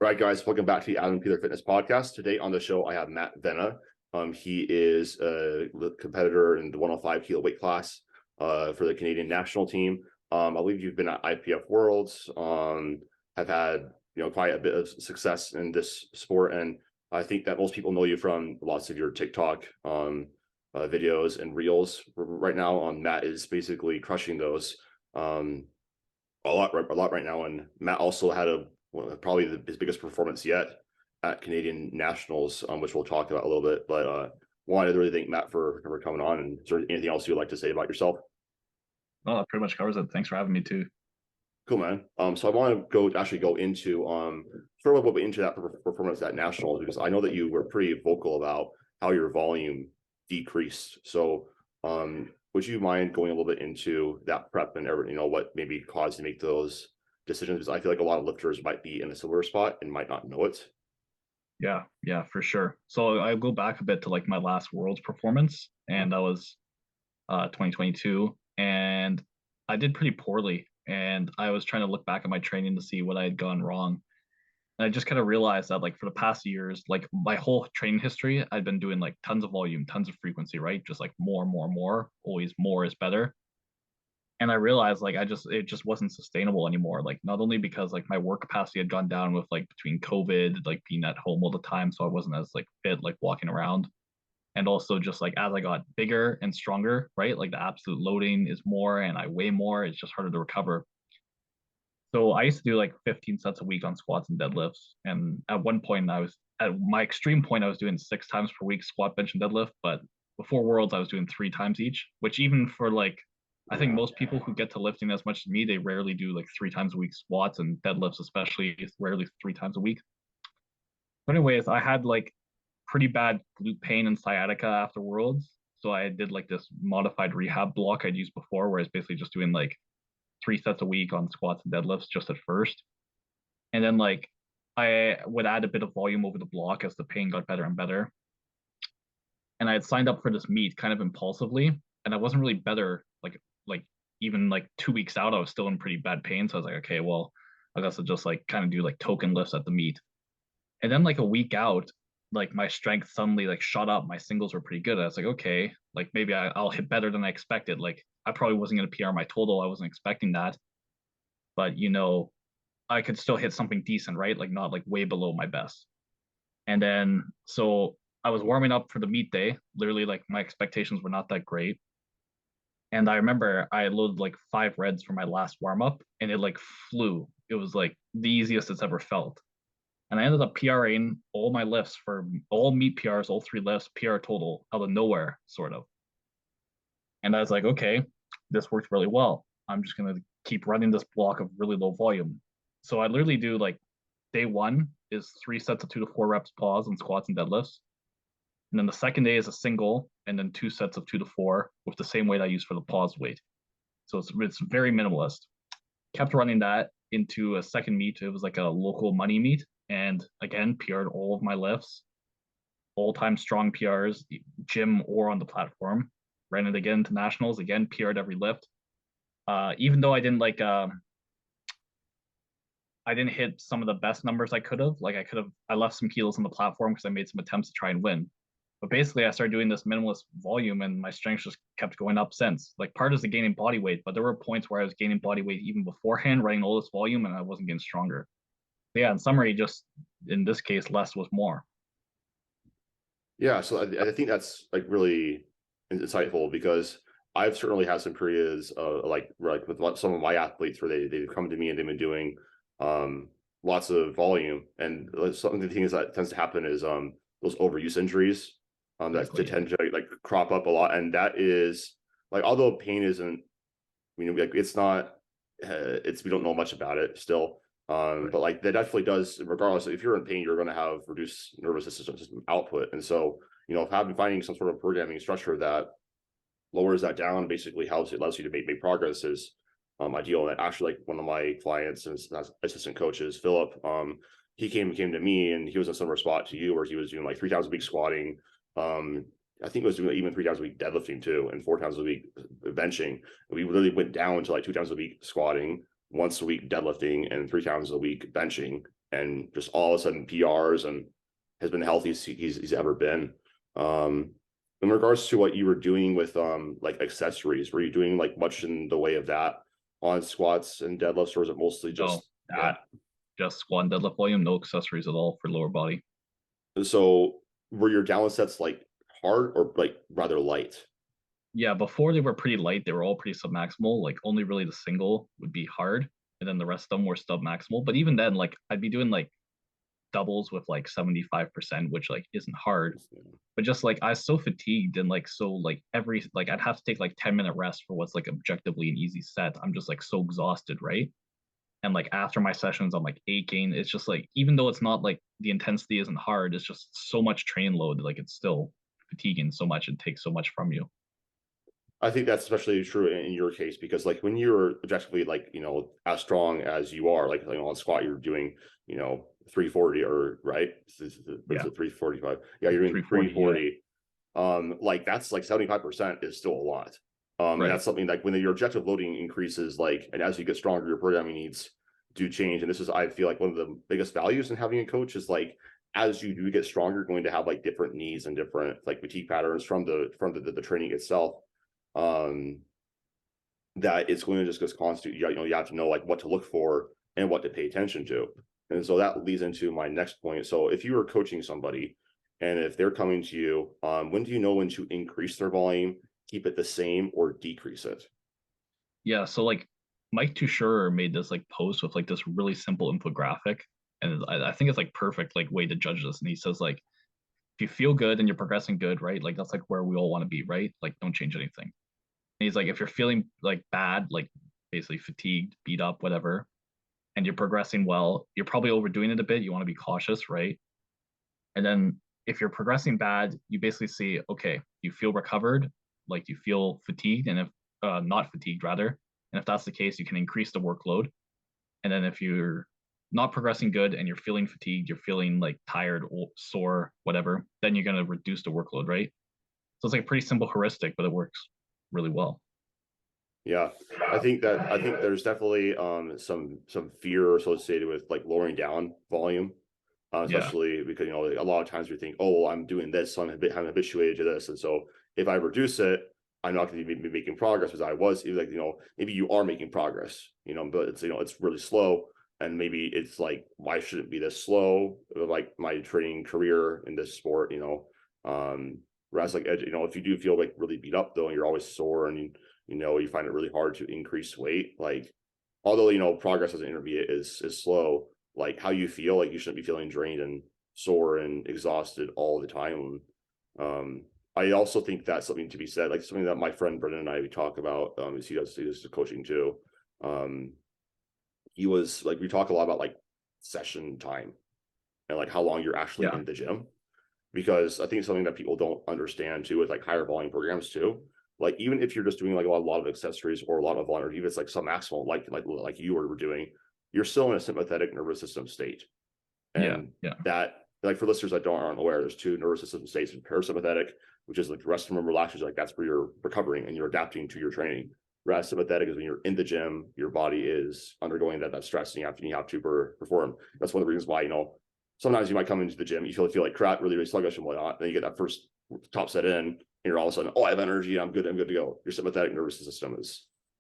All right, guys, welcome back to the Adam Peeler Fitness Podcast. Today on the show, I have Matt Vena. He is a competitor in the 105 kilo weight class for the Canadian national team. I believe you've been at IPF Worlds, have had quite a bit of success in this sport, and I think that most people know you from lots of your TikTok videos and reels right now. Matt is basically crushing those a lot right now, and Matt also had probably his biggest performance yet at Canadian Nationals, which we'll talk about a little bit. But wanted to really thank Matt for coming on. And is there anything else you'd like to say about yourself? Well, that pretty much covers it. Thanks for having me too. Cool, man. So I want to go into sort of what went into that performance at Nationals, because I know that you were pretty vocal about how your volume decreased. So would you mind going a little bit into that prep and what maybe caused you to make those decisions? Because I feel like a lot of lifters might be in a similar spot and might not know it. Yeah, for sure. So I go back a bit to like my last Worlds performance, and that was 2022, and I did pretty poorly. And I was trying to look back at my training to see what I had gone wrong. And I just kind of realized that like for the past years, like my whole training history, I'd been doing like tons of volume, tons of frequency, right? Just like more, always more is better. And I realized like it just wasn't sustainable anymore. Like not only because like my work capacity had gone down with like between COVID, like being at home all the time, so I wasn't as like fit like walking around. And also just like as I got bigger and stronger, right? Like the absolute loading is more and I weigh more, it's just harder to recover. So I used to do like 15 sets a week on squats and deadlifts. And at one point I was at my extreme point, I was doing 6 times per week squat, bench, and deadlift. But before Worlds, I was doing 3 times each, which even for like I think most people who get to lifting as much as me, they rarely do like 3 times a week squats and deadlifts, especially rarely 3 times a week. But anyways, I had like pretty bad glute pain and sciatica after Worlds. So I did like this modified rehab block I'd used before, where it's basically just doing like 3 sets a week on squats and deadlifts just at first. And then like I would add a bit of volume over the block as the pain got better and better. And I had signed up for this meet kind of impulsively, and I wasn't really better. Like even like 2 weeks out, I was still in pretty bad pain. So I was like, okay, well, I guess I'll just like kind of do like token lifts at the meet. And then like a week out, like my strength suddenly like shot up. My singles were pretty good. I was like, okay, like maybe I'll hit better than I expected. Like I probably wasn't going to PR my total. I wasn't expecting that, but I could still hit something decent, right? Like not like way below my best. And then so I was warming up for the meet day. Literally, like my expectations were not that great. And I remember I loaded like 5 reds for my last warm up, and it like flew. It was like the easiest it's ever felt. And I ended up PRing all my lifts for all meet PRs, all 3 lifts, PR total out of nowhere, sort of. And I was like, okay, this worked really well. I'm just gonna keep running this block of really low volume. So I literally do like day one is 3 sets of 2 to 4 reps pause on squats and deadlifts. And then the second day is a single, and then 2 sets of 2 to 4 with the same weight I use for the pause weight. So it's very minimalist. Kept running that into a second meet. It was like a local money meet, and again PR'd all of my lifts, all-time strong PRs, gym or on the platform. Ran it again to nationals, again PR'd every lift. Even though I didn't hit some of the best numbers I could have. Like I left some kilos on the platform because I made some attempts to try and win. But basically, I started doing this minimalist volume, and my strength just kept going up since. Like part is the gaining body weight, but there were points where I was gaining body weight even beforehand, running all this volume, and I wasn't getting stronger. But yeah, in summary, just in this case, less was more. Yeah, so I think that's like really insightful, because I've certainly had some periods like with some of my athletes where they've come to me and they've been doing lots of volume, and some of the things that tends to happen is those overuse injuries that Exactly. tend to like crop up a lot, and that is like, although pain isn't, like it's not it's we don't know much about it still. Right. But like that definitely does, regardless, if you're in pain, you're going to have reduced nervous system output. And so, finding some sort of programming structure that lowers that down, basically allows you to make progress is ideal. And actually, like one of my clients and assistant coaches, Philip, he came to me, and he was in a similar spot to you, where he was doing like 3 times a week squatting. I think it was doing even 3 times a week deadlifting too, and 4 times a week benching. And we really went down to like 2 times a week squatting, once a week deadlifting, and 3 times a week benching. and just all of a sudden PRs and has been the healthiest he's ever been. In regards to what you were doing with like accessories, were you doing like much in the way of that on squats and deadlifts, or is it mostly No, just yeah, that? just squat and deadlift volume, no accessories at all for lower body. So were your down sets like hard or like rather light? Yeah, before they were pretty light. They were all pretty submaximal. Like only really the single would be hard, and then the rest of them were sub maximal. But even then, like I'd be doing like doubles with like 75%, which like isn't hard. But just like I was so fatigued and like so like every like I'd have to take like 10-minute rest for what's like objectively an easy set. I'm just like so exhausted, right? And like after my sessions, I'm like aching. It's just like even though it's not like the intensity isn't hard, it's just so much train load. Like it's still fatiguing so much. It takes so much from you. I think that's especially true in your case because like when you're objectively like as strong as you are, like on squat you're doing 340 or right? What is Yeah, it 345? Yeah, you're doing 340. Yeah, 340. Like that's like 75% is still a lot. And right. that's something like when your objective loading increases, like and as you get stronger, your programming needs do change. And this is I feel like one of the biggest values in having a coach is like as you do get stronger, you're going to have like different needs and different like fatigue patterns from the training itself. Um, that it's going to just constant. You have to know like what to look for and what to pay attention to. And so that leads into my next point. So if you are coaching somebody and if they're coming to you, when do you know when to increase their volume, keep it the same, or decrease it? Yeah, so like Mike Tuchscherer made this like post with like this really simple infographic, and I think it's like perfect like way to judge this. And he says like if you feel good and you're progressing good, right? Like that's like where we all want to be, right? Like don't change anything. And he's like if you're feeling like bad, like basically fatigued, beat up, whatever, and you're progressing well, you're probably overdoing it a bit. You want to be cautious, right? And then if you're progressing bad, you basically see, okay, you feel recovered, like you feel fatigued, and if not fatigued, rather. And if that's the case, you can increase the workload. And then if you're not progressing good and you're feeling fatigued, you're feeling like tired or sore, whatever, then you're going to reduce the workload, right? So it's like pretty simple heuristic, but it works really well. Yeah, I think there's definitely some fear associated with like lowering down volume, Yeah. especially because a lot of times we think, oh, well, I'm doing this, so I'm habituated to this, and so if I reduce it, I'm not going to be making progress as I was. Like maybe you are making progress, but it's it's really slow, and maybe it's like why should it be this slow? Like my training career in this sport, whereas like if you do feel like really beat up though, and you're always sore and you find it really hard to increase weight. Like, although progress as an intermediate is slow, like how you feel, like you shouldn't be feeling drained and sore and exhausted all the time. Um, I also think that's something to be said, like something that my friend Brendan and I talk about. Is he does coaching too. Um, he was like we talk a lot about like session time and like how long you're actually Yeah. in the gym because I think it's something that people don't understand too with like higher volume programs too. Like even if you're just doing like a lot of accessories or a lot of volume, or even it's like some maximal, like you were doing, you're still in a sympathetic nervous system state. Yeah. And Yeah. that like for listeners that aren't aware, there's two nervous system states: parasympathetic, which is like rest and relaxers, like that's where you're recovering and you're adapting to your training. Whereas sympathetic is when you're in the gym, your body is undergoing that stress and you have to perform. That's one of the reasons why sometimes you might come into the gym, you feel like crap, really, really sluggish and whatnot. Then you get that first top set in, and you're all of a sudden, oh, I have energy, I'm good to go. Your sympathetic nervous system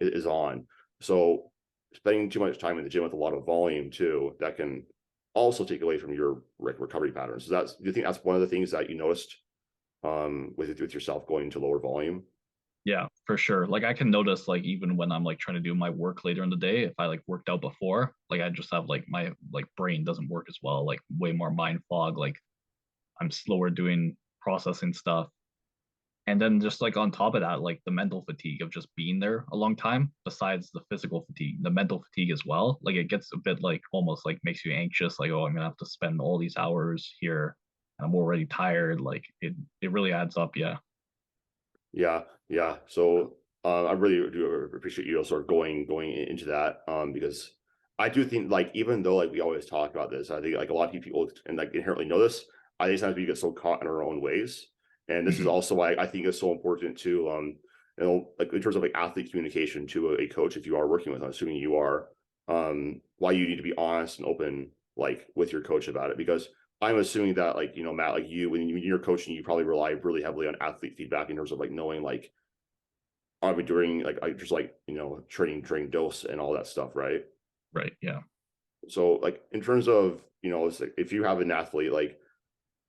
is on. So spending too much time in the gym with a lot of volume too, that can also take away from your recovery patterns. So do you think that's one of the things that you noticed with yourself going to lower volume? Yeah, for sure. Like I can notice like even when I'm like trying to do my work later in the day, if I like worked out before, like I just have like my like brain doesn't work as well, like way more mind fog, like I'm slower doing processing stuff. And then just like on top of that, like the mental fatigue of just being there a long time, besides the physical fatigue, the mental fatigue as well. Like it gets a bit like almost like makes you anxious, like, oh, I'm gonna have to spend all these hours here and I'm already tired. Like it really adds up, yeah. Yeah, yeah. So I really do appreciate you sort of going into that because I do think like even though like we always talk about this, I think like a lot of people and like inherently know this. I think sometimes we get so caught in our own ways, and this is Mhm. also why I think it's so important to like in terms of like athlete communication to a coach if you are working with them, assuming you are, why you need to be honest and open like with your coach about it? Because I'm assuming that like, you know, Matt, like you, when you're coaching, you probably rely really heavily on athlete feedback in terms of like knowing like, are we doing like, just like, you know, training dose and all that stuff, right? Right. Yeah. So like in terms of, you know, it's like if you have an athlete, like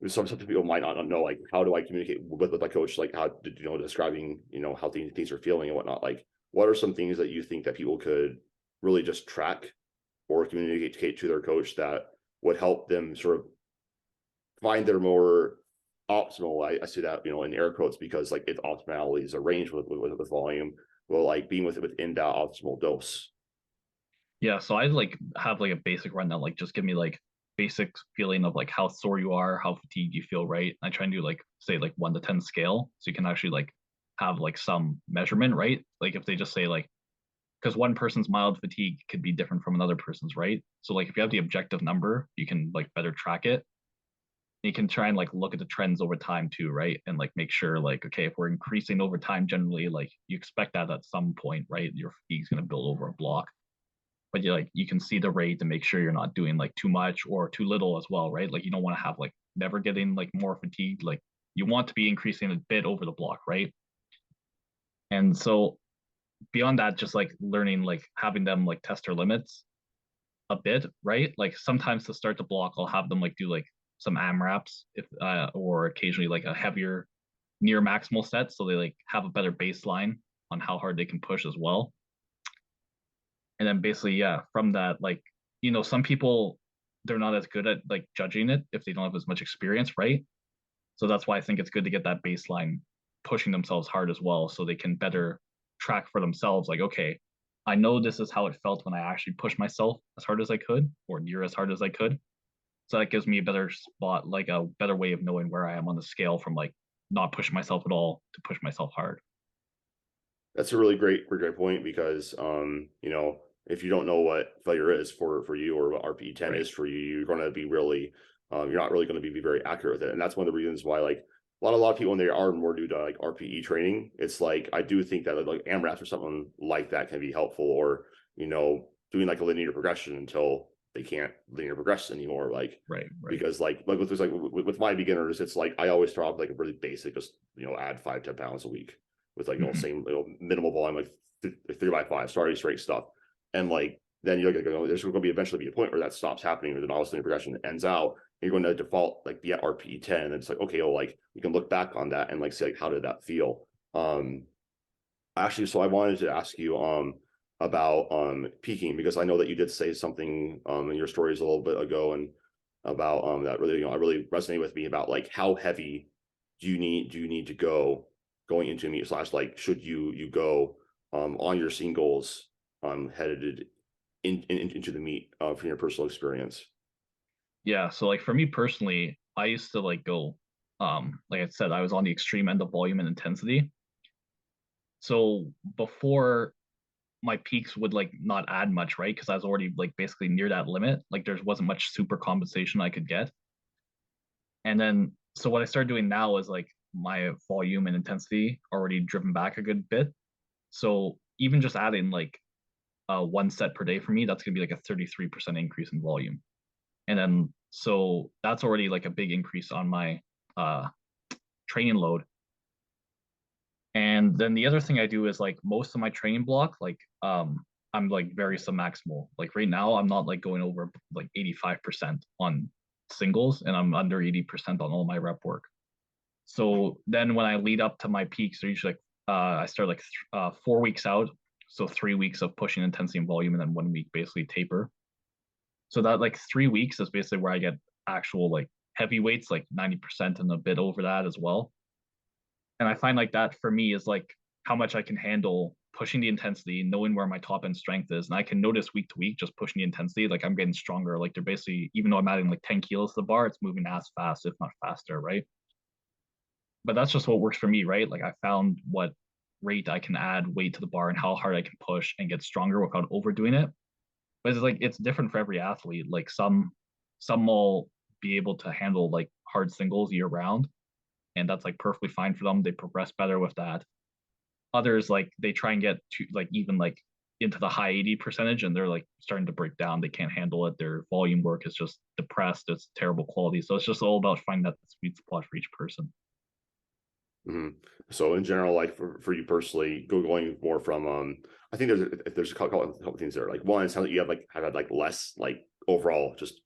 some people might not know, like, how do I communicate with my coach? Like how, you know, describing, you know, how things are feeling and whatnot. Like, what are some things that you think that people could really just track or communicate to their coach that would help them sort of find their more optimal? I see that, you know, in air quotes, because like if optimality is arranged with volume, well, like being within that optimal dose. Yeah. So I like have like a basic rundown, like just give me like basic feeling of like how sore you are, how fatigued you feel, right? I try and do like say like 1 to 10 scale. So you can actually like have like some measurement, right? Like if they just say like, because one person's mild fatigue could be different from another person's, right? So like if you have the objective number, you can like better track it. You can try and like look at the trends over time too, right? And like make sure like, okay, if we're increasing over time, generally like you expect that at some point, right? Your fatigue's gonna build over a block. But you like you can see the rate to make sure you're not doing like too much or too little as well, right? Like you don't want to have like never getting like more fatigued. Like you want to be increasing a bit over the block, right? And so beyond that, just like learning, like having them like test their limits a bit, right? Like sometimes to start the block, I'll have them like do like some AMRAPs if or occasionally like a heavier near maximal set, so they like have a better baseline on how hard they can push as well. And then basically, yeah, from that, like some people they're not as good at like judging it if they don't have as much experience, right? So that's why I think it's good to get that baseline pushing themselves hard as well, so they can better track for themselves. Like, okay, I know this is how it felt when I actually pushed myself as hard as I could, or near as hard as I could. So that gives me a better spot, like a better way of knowing where I am on the scale from like not pushing myself at all to push myself hard. That's a really great point, because you know, if you don't know what failure is for you, or what RPE 10 Right. is for you, you're going to be really you're not really going to be very accurate with it. And that's one of the reasons why like a lot of people, when they are more new to like RPE training, it's like I do think that like AMRAPs or something like that can be helpful, or you know, doing like a linear progression until they can't linear progress anymore, like, Right. Right. because like with my beginners, it's like I always start off like a really basic, just, you know, add 5-10 pounds a week with like, you know, Hmm. same, you know, minimal volume, like 3x5 starting straight stuff. And like then you're going to go, there's going to be eventually be a point where that stops happening, or the novice linear progression ends out. You're going to default like be at RPE 10, and it's like, okay, well, like you can look back on that and like say like, how did that feel? Actually, so I wanted to ask you about peaking, because I know that you did say something in your stories a little bit ago, and about that really, you know, I really resonated with me about like how heavy do you need to go going into a meet, slash like should you go on your singles headed into the meet from your personal experience. Yeah. So like for me personally, I used to like go, like I said, I was on the extreme end of volume and intensity. So before my peaks would like not add much, right? Because I was already like basically near that limit. Like there wasn't much super compensation I could get. And then so what I started doing now is like my volume and intensity already driven back a good bit. So even just adding like 1 set per day for me, that's gonna be like a 33% increase in volume. And then so that's already like a big increase on my uh training load. And then the other thing I do is like most of my training block, like I'm like very submaximal. Like right now, I'm not like going over like 85% on singles, and I'm under 80% on all my rep work. So then when I lead up to my peaks, they're usually like I start like 4 weeks out. So 3 weeks of pushing intensity and volume, and then 1 week basically taper. So that like 3 weeks is basically where I get actual like heavy weights, like 90% and a bit over that as well. And I find like that for me is like how much I can handle pushing the intensity, knowing where my top end strength is. And I can notice week to week just pushing the intensity, like I'm getting stronger. Like they're basically, even though I'm adding like 10 kilos to the bar, it's moving as fast, if not faster, right? But that's just what works for me, right? Like I found what rate I can add weight to the bar and how hard I can push and get stronger without overdoing it. But it's like it's different for every athlete. Like some will be able to handle like hard singles year round, and that's like perfectly fine for them. They progress better with that. Others like they try and get to like even like into the high 80 percentage and they're like starting to break down. They can't handle it. Their volume work is just depressed. It's terrible quality. So it's just all about finding that sweet spot for each person. Mhm. So in general, like for you personally, going more from I think there's a couple things there. Like one, it sounds like you have had like less like overall just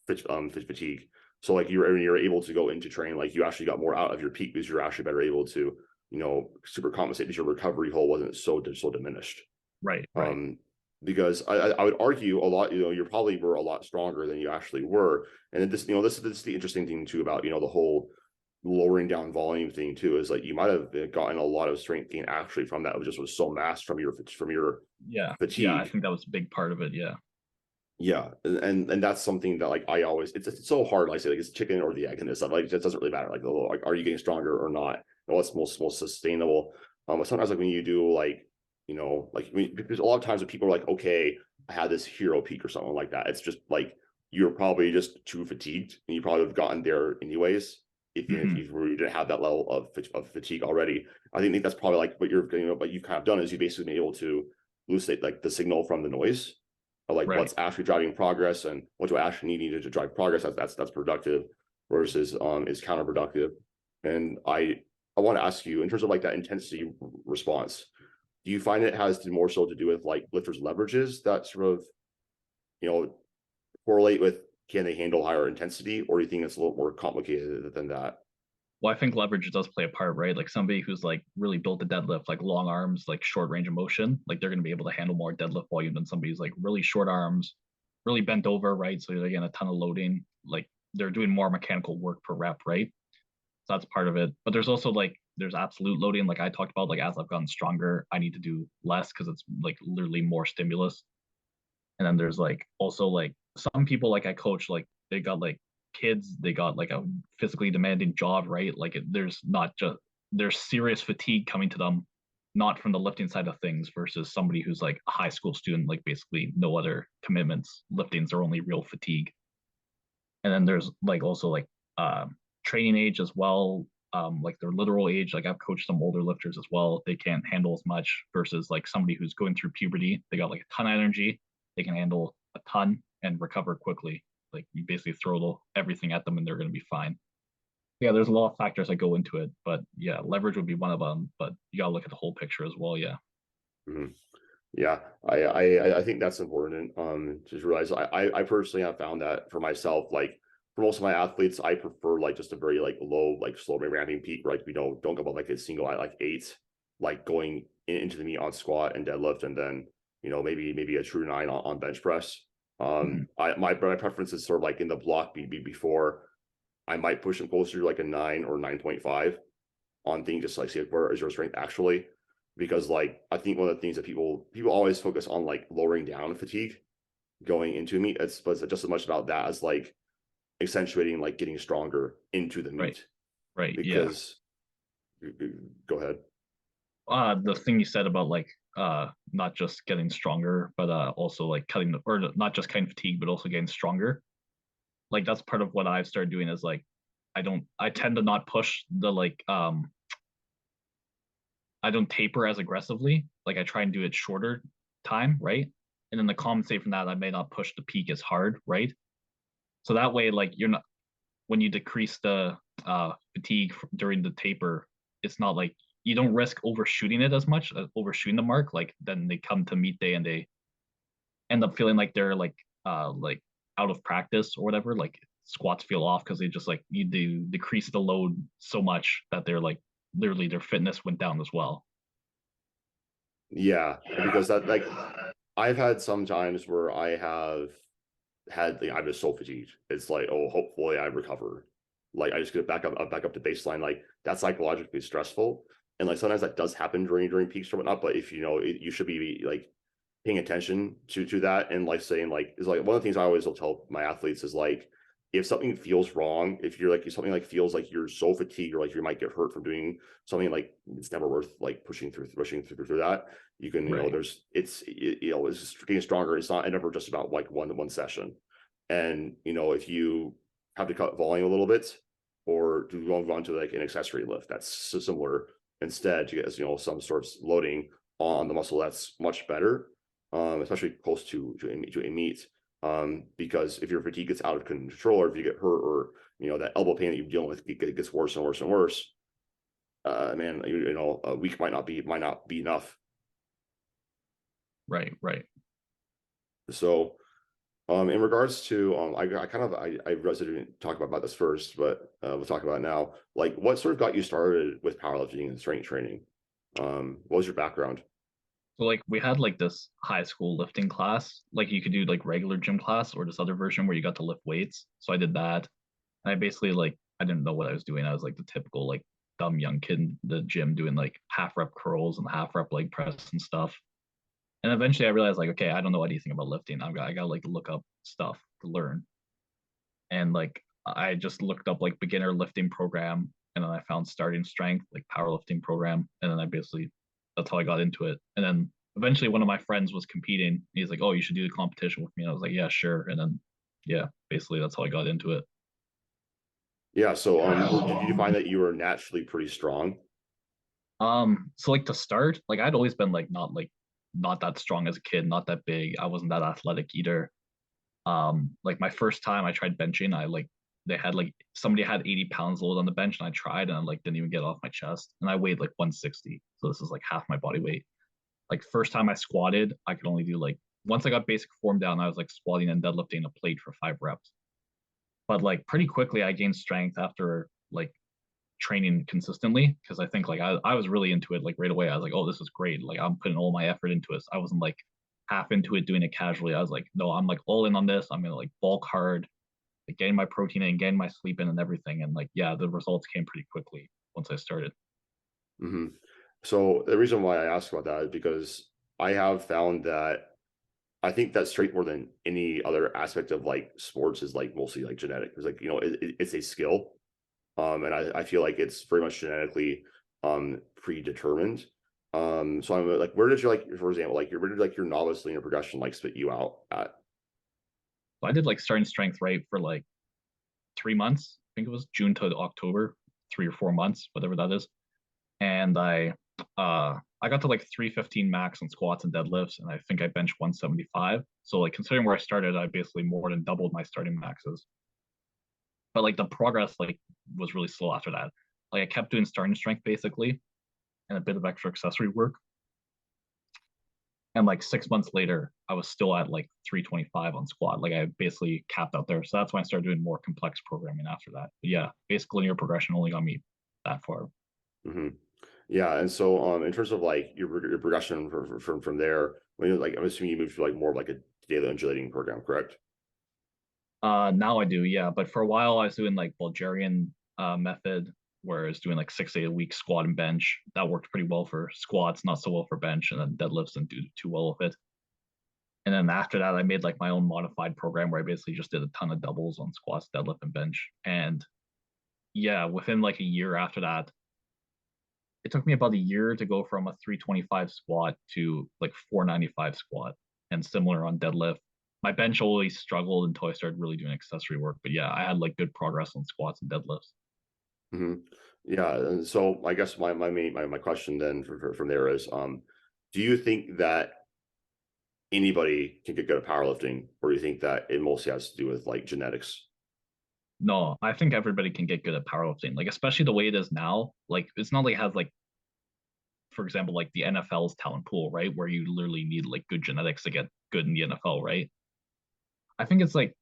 fatigue. So like you're able to go into training, like you actually got more out of your peak because you're actually better able to, super compensate that your recovery hole wasn't so diminished. Right, right. Um, because I would argue a lot, you probably were a lot stronger than you actually were. And then this is the interesting thing too about, the whole lowering down volume thing too, is like you might have gotten a lot of strength gain actually from that. It just was so masked from your Yeah. Yeah. I fatigue. think that was a big part of it. Yeah. Yeah, and that's something that like I always it's so hard. Like I say, like it's chicken or the egg and this stuff. Like it doesn't really matter. Like are you getting stronger or not? And what's most sustainable? But sometimes like when you do like like because a lot of times when people are like, okay, I had this hero peak or something like that. It's just like you're probably just too fatigued, and you probably have gotten there anyways. If Hmm. you really didn't have that level of fatigue already, I think that's probably like what what you've kind of done is you basically been able to elucidate like the signal from the noise like Right. what's actually driving progress and what do I actually need to drive progress. That's productive versus is counterproductive. And I want to ask you in terms of like that intensity response, do you find it has to more so to do with like lifters leverages that sort of you know correlate with can they handle higher intensity, or do you think it's a little more complicated than that? Well, I think leverage does play a part, right? Like somebody who's like really built a deadlift, like long arms, like short range of motion, like they're going to be able to handle more deadlift volume than somebody who's like really short arms, really bent over, right? So they're getting a ton of loading. Like they're doing more mechanical work per rep, right? So that's part of it. But there's also like there's absolute loading, like I talked about. Like as I've gotten stronger, I need to do less because it's like literally more stimulus. And then there's like also like some people like I coach, like they got like kids, they got like a physically demanding job, right? Like there's not just there's serious fatigue coming to them, not from the lifting side of things versus somebody who's like a high school student, like basically no other commitments. Lifting's their only real fatigue. And then there's like also like training age as well, like their literal age. Like I've coached some older lifters as well. They can't handle as much versus like somebody who's going through puberty. They got like a ton of energy. They can handle a ton and recover quickly. Like you basically throw everything at them and they're going to be fine. Yeah, there's a lot of factors that go into it, but yeah, leverage would be one of them. But you gotta look at the whole picture as well. Yeah. Mhm. Yeah, I think that's important. Just realize I personally have found that for myself, like for most of my athletes, I prefer like just a very like low, like slow ramping peak, right? We don't go about like a single at like eight, like going into the meet on squat and deadlift, and then maybe a true nine on bench press. Mm-hmm. My preference is sort of like in the block BB before I might push them closer to like a 9 or 9.5 on things just like see like, where is your strength actually, because like I think one of the things that people always focus on like lowering down fatigue going into meet. It's but just as much about that as like accentuating like getting stronger into the Right. meet. Right. Yeah. Because go ahead. The thing you said about like not just getting stronger, but also like cutting the, or not just cutting fatigue, but also getting stronger. Like that's part of what I've started doing is like I tend to not push the like I don't taper as aggressively. Like I try and do it shorter time, right? And then to compensate from that, I may not push the peak as hard, right? So that way, like you're not when you decrease the fatigue during the taper, it's not like you don't risk overshooting it as much, overshooting the mark. Like then they come to meet day and they end up feeling like they're like out of practice or whatever. Like squats feel off because they just like you do decrease the load so much that they're like literally their fitness went down as well. Yeah, because that like I've had some times where I have had I'm just so fatigued. It's like, oh, hopefully I recover. Like I just get back up to baseline. Like that's psychologically stressful. And like sometimes that does happen during peaks or whatnot. But if you should be like paying attention to that, and like saying like is like one of the things I always will tell my athletes is like if something feels wrong, if something like feels like you're so fatigued or like you might get hurt from doing something, like it's never worth like pushing through that. You can Right. there's it's just getting stronger. It's not never just about like one session. And if you have to cut volume a little bit or do go on to like an accessory lift that's similar instead to get some sort of loading on the muscle, that's much better. especially close to a meet. Because if your fatigue gets out of control, or if you get hurt, or that elbow pain that you're dealing with gets worse and worse and worse, man, a week might not be enough. Right, right. So, in regards to, I realized I didn't talk about this first, but we'll talk about it now. Like, what sort of got you started with powerlifting and strength training? What was your background? So like we had like this high school lifting class. Like you could do like regular gym class or this other version where you got to lift weights. So I did that. And I basically like I didn't know what I was doing. I was like the typical like dumb young kid in the gym doing like half rep curls and half rep leg press and stuff. And eventually I realized like, okay, I don't know anything about lifting. I got like look up stuff to learn. And like I just looked up like beginner lifting program, and then I found starting strength, like powerlifting program. And then I basically that's how I got into it. And then eventually one of my friends was competing. He's like, "Oh, you should do the competition with me." And I was like, "Yeah, sure." And then yeah, basically that's how I got into it. Yeah. So, did you find that you were naturally pretty strong? So like to start, like I'd always been like not that strong as a kid, not that big. I wasn't that athletic either. Like my first time I tried benching, I like they had like somebody had 80 pounds load on the bench, and I tried and I like didn't even get off my chest. And I weighed like 160. So this is like half my body weight. Like first time I squatted, I could only do like once I got basic form down, I was like squatting and deadlifting a plate for 5 reps. But like pretty quickly I gained strength after like training consistently, because I think like I was really into it like right away. I was like, oh, this is great. Like I'm putting all my effort into it. So I wasn't like half into it doing it casually. I was like, no, I'm like all in on this. I'm gonna like bulk hard, like getting my protein in, getting my sleep in and everything. And like yeah, the results came pretty quickly once I started. Hmm. So the reason why I asked about that is because I have found that I think that straight more than any other aspect of like sports is like mostly like genetic. It's like, it's a skill. And I feel like it's very much genetically predetermined. So I'm like, where does your, like, for example, like where did like your novice linear progression like spit you out at? So I did like starting strength right for like 3 months. I think it was June to October, 3 or 4 months, whatever that is. And I got to like 315 max on squats and deadlifts, and I think I benched 175. So like considering where I started, I basically more than doubled my starting maxes. But like the progress like was really slow after that. Like I kept doing starting strength basically and a bit of extra accessory work. And like 6 months later, I was still at like 325 on squat. Like I basically capped out there. So that's when I started doing more complex programming after that. But yeah, basically linear progression only got me that far. Hmm. Yeah, and so in terms of like your progression from there, when you're like, I'm assuming you moved to like more of like a daily undulating program, correct? Now I do, yeah. But for a while, I was doing like Bulgarian method, where I was doing like 6 day a week squat and bench. That worked pretty well for squats, not so well for bench, and then deadlifts didn't do too well with it. And then after that, I made like my own modified program where I basically just did a ton of doubles on squats, deadlift, and bench. And yeah, within like a year after that, it took me about a year to go from a 325 squat to like 495 squat, and similar on deadlift. My bench always struggled until I started really doing accessory work. But yeah, I had like good progress on squats and deadlifts. Hmm. Yeah, and so I guess my question then from there is, do you think that anybody can get good at powerlifting, or do you think that it mostly has to do with like genetics? No, I think everybody can get good at powerlifting. Like especially the way it is now. Like it's not like it has like, for example, like the NFL's talent pool, right? Where you literally need like good genetics to get good in the NFL, right? I think it's like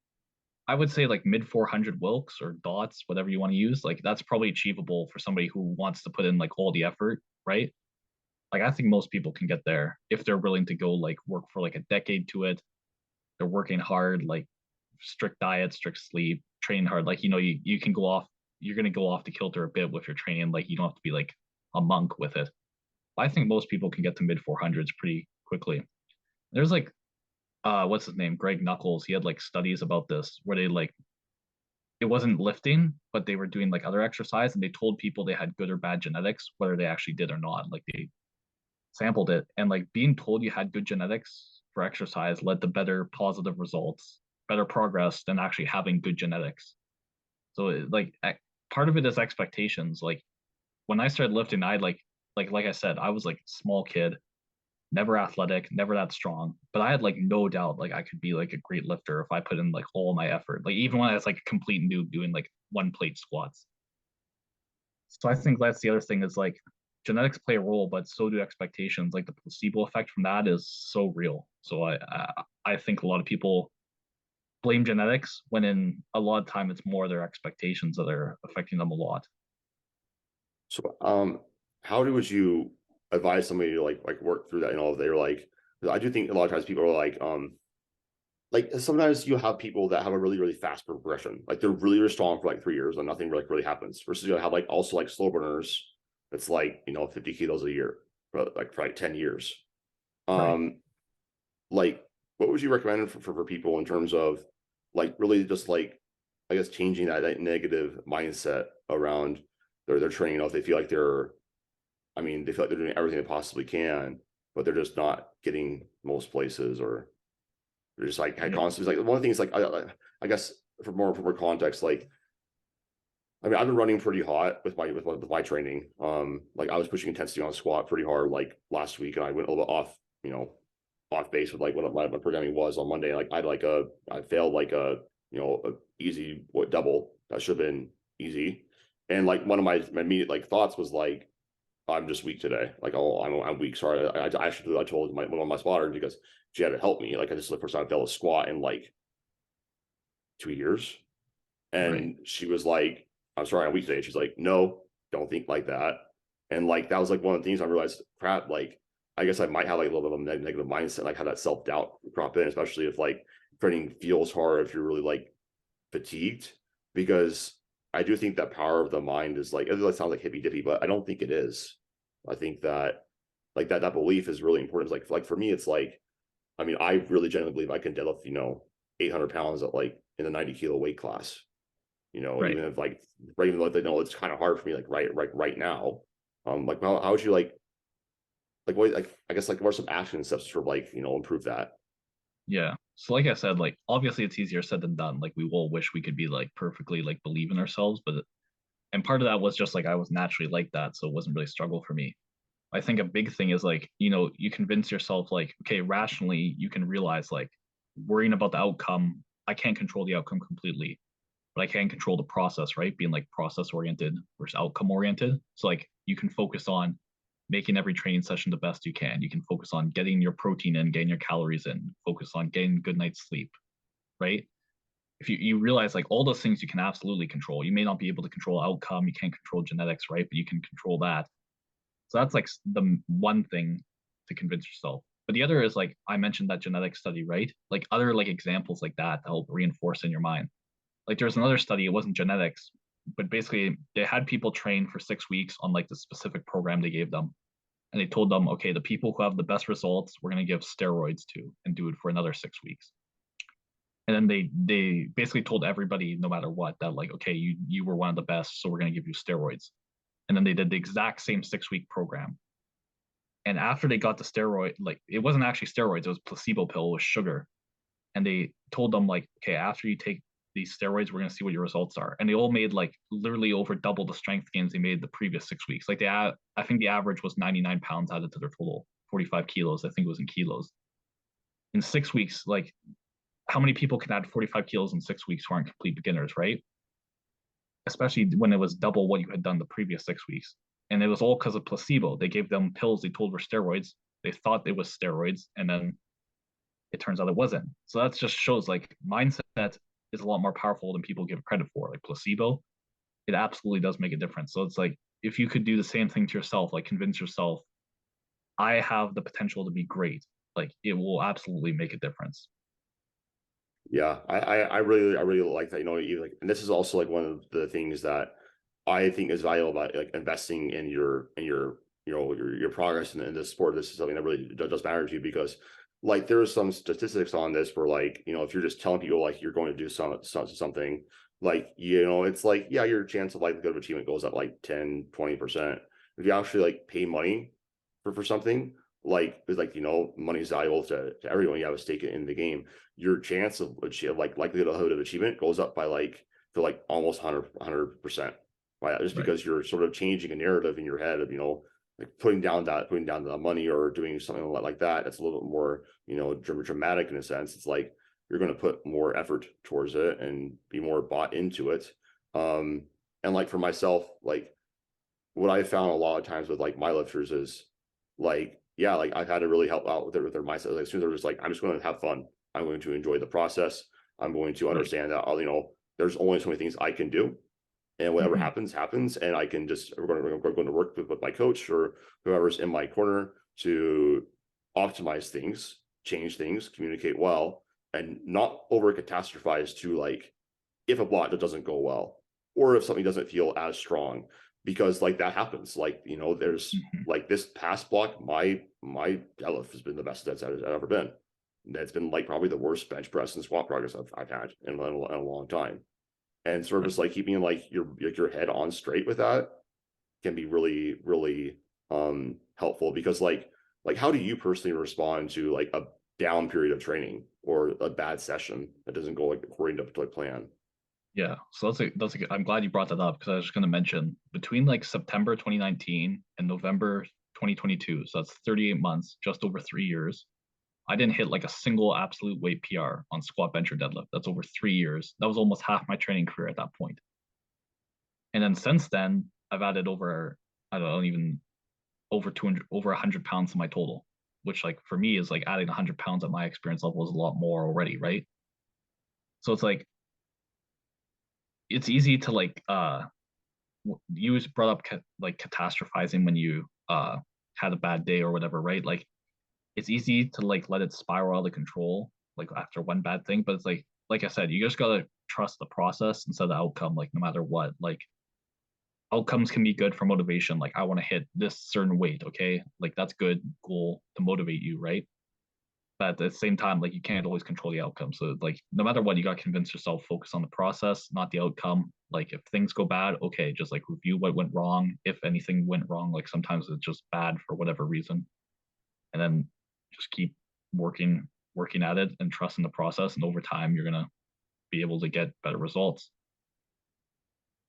I would say like mid 400 Wilks or dots, whatever you want to use. Like that's probably achievable for somebody who wants to put in like all the effort, right? Like I think most people can get there if they're willing to go like work for like a decade to it. They're working hard, like strict diet, strict sleep, train hard. Like you can go off. You're gonna go off the kilter a bit with your training. Like you don't have to be like a monk with it. I think most people can get to mid 400s pretty quickly. There's like what's his name? Greg Knuckles. He had like studies about this where they like it wasn't lifting, but they were doing like other exercise, and they told people they had good or bad genetics, whether they actually did or not. Like they sampled it, and like being told you had good genetics for exercise led to better positive results, better progress than actually having good genetics. So part of it is expectations. Like when I started lifting, I like I said, I was like a small kid. never athletic, never that strong. But I had like no doubt like I could be like a great lifter if I put in like all my effort. Like even when I was like a complete noob doing like one plate squats. So I think that's the other thing is like genetics play a role, but so do expectations. Like the placebo effect from that is so real. So I think a lot of people blame genetics when in a lot of time it's more their expectations that are affecting them a lot. So, how would you advise somebody to like work through that? They're like, 'cause I do think a lot of times people are like sometimes you have people that have a really fast progression, like they're really strong for like 3 years and nothing really happens. Versus you have like also like slow burners, that's like 50 kilos a year, for like 10 years. Right. Um, like what would you recommend for people in terms of like really just like I guess changing that negative mindset around their training? If they feel like they feel like they're doing everything they possibly can, but they're just not getting most places, or they're just like Yeah. constantly like one of the things like I guess for more context, like I've been running pretty hot with my training. Like I was pushing intensity on squat pretty hard like last week, and I went a little bit off, off base with like what my programming was on Monday. Like I failed like a easy double that should have been easy, and like one of my immediate like thoughts was like I'm just weak today. Like, oh, I'm weak. Sorry. I actually I told one of my spotters because she had to help me. Like, this is the first time I failed a squat in like 2 years, Right. and she was like, "I'm sorry, I'm weak today." She's like, "No, don't think like that." And like that was like one of the things I realized. Crap. Like, I guess I might have like a little bit of a negative mindset, like have that self doubt crop in, especially if like training feels hard, if you're really like fatigued, because I do think that power of the mind is like, it sounds like hippy dippy, but I don't think it is. I think that like that belief is really important. It's like for me, it's like, I really genuinely believe I can deadlift, 800 pounds at like in the 90 kilo weight class, Right. even if like, right, even though they know it's kind of hard for me, like right now. Like how would you like what, like, I guess like what are some action steps to like, improve that? Yeah. So like I said, like obviously it's easier said than done. Like we all wish we could be like perfectly like believe in ourselves, but and part of that was just like I was naturally like that, so it wasn't really a struggle for me. I think a big thing is like, you convince yourself like, okay, rationally you can realize like worrying about the outcome, I can't control the outcome completely, but I can control the process, right? Being like process oriented versus outcome oriented. So like you can focus on making every training session the best you can. You can focus on getting your protein in, getting your calories in, focus on getting good night's sleep, right? If you realize like all those things you can absolutely control. You may not be able to control outcome, you can't control genetics, right? But you can control that. So that's like the one thing to convince yourself. But the other is like I mentioned that genetic study, right? Like other like examples like that to help reinforce in your mind. Like there's another study, it wasn't genetics, but basically they had people train for 6 weeks on like the specific program they gave them. And they told them, okay, the people who have the best results, we're going to give steroids to and do it for another 6 weeks. And then they basically told everybody, no matter what, that like, okay, you were one of the best, so we're going to give you steroids. And then they did the exact same 6 week program. And after they got the steroid, like it wasn't actually steroids, it was placebo pill with sugar. And they told them like, okay, after you take these steroids, we're gonna see what your results are. And they all made like literally over double the strength gains they made the previous 6 weeks. Like I think the average was 99 pounds added to their total, 45 kilos. I think it was in kilos. In 6 weeks, like how many people can add 45 kilos in 6 weeks who aren't complete beginners, right? Especially when it was double what you had done the previous 6 weeks. And it was all because of placebo. They gave them pills they told were steroids. They thought it was steroids, and then it turns out it wasn't. So that just shows like mindset is a lot more powerful than people give credit for. Like placebo, it absolutely does make a difference. So it's like if you could do the same thing to yourself, like convince yourself, I have the potential to be great, like it will absolutely make a difference. Yeah, I really like that. You like, and this is also like one of the things that I think is valuable about like investing in your progress in this sport. This is something that really does matter to you, because like there's some statistics on this where like if you're just telling people like you're going to do something, like it's like, yeah, your chance of likelihood of achievement goes up like 10-20%. If you actually like pay money for something, like it's like money's valuable to everyone. You have a stake in the game. Your chance of like likelihood of achievement goes up by like to like almost 100%. Right? Just Right. because you're sort of changing a narrative in your head of like putting down the money or doing something like that. That's a little bit more, dramatic in a sense. It's like you're going to put more effort towards it and be more bought into it. And like for myself, like what I found a lot of times with like my lifters is like, yeah, like I've had to really help out with their mindset. Like as soon as they're just like, I'm just going to have fun. I'm going to enjoy the process. I'm going to Right. understand that, there's only so many things I can do, and whatever Hmm. happens, happens. And I can just, we're going to work with my coach or whoever's in my corner to optimize things, change things, communicate well, and not over catastrophize to like, if a block that doesn't go well, or if something doesn't feel as strong, because like that happens. Like, there's Hmm. like this past block, my deadlift has been the best that's ever been. That's been like probably the worst bench press and squat progress I've had in a long time. And sort of Right. just like keeping like your head on straight with that can be really, really helpful, because like how do you personally respond to like a down period of training or a bad session that doesn't go like according to plan? Yeah, so I'm glad you brought that up because I was just going to mention between like September 2019 and November 2022, so that's 38 months, just over 3 years. I didn't hit like a single absolute weight PR on squat, bench, or deadlift. That's over 3 years. That was almost half my training career at that point. And then since then, I've added over, I don't know, even over 200, over 100 pounds to my total, which like for me is like adding 100 pounds at my experience level is a lot more already, right? So it's like it's easy to like you brought up like catastrophizing when you had a bad day or whatever, right? Like it's easy to like let it spiral out of control like after one bad thing, but it's like I said, you just gotta trust the process instead of the outcome, like no matter what. Like outcomes can be good for motivation. Like I want to hit this certain weight, okay? Like that's good goal to motivate you, right? But at the same time, like you can't always control the outcome. So like no matter what, you got to convince yourself, focus on the process, not the outcome. Like if things go bad, okay, just like review what went wrong. If anything went wrong, like sometimes it's just bad for whatever reason. And then just keep working at it and trust in the process. And over time you're gonna be able to get better results.